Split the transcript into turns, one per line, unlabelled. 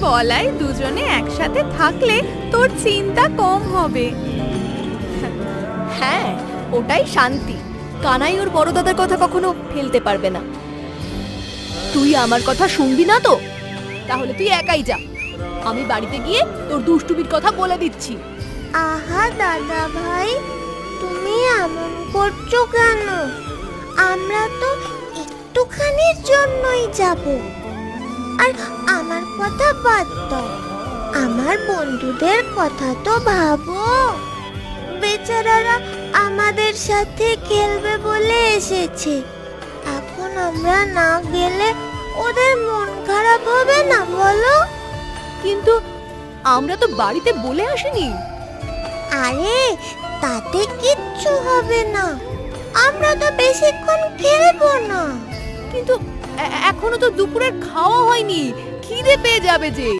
বলাই দুজনে একসাথে থাকলে তোর চিন্তা কম হবে।
হ্যাঁ, ওটাই শান্তি। কানাই ওর বড় দাদার কথা কখনো ফেলতে পারবে না। তুই আমার কথা শুনবি না তো? তাহলে তুই একাই যা, আমি বাড়িতে গিয়ে তোর দুষ্টুমির কথা বলে দিচ্ছি।
আহা দাদা ভাই, তুমি এমন করছো কেন? আমরা তো একটুখানির জন্যই যাব। আর আমার কথা বাদ দাও, আমার বন্ধুদের কথা তো ভাবো। বেচারারা আমাদের সাথে খেলবে বলে এসেছে, এখন আমরা না গেলে ওদের মন খারাপ হবে না বলো?
কিন্তু আমরা তো বাড়িতে বলে আসিনি।
আরে তাতে কিচ্ছু হবে না, আমরা তো বেশিক্ষণ খেলবো না।
কিন্তু এখনো তো দুপুরের খাওয়া হয়নি, খিদে পেয়ে যাবে যে।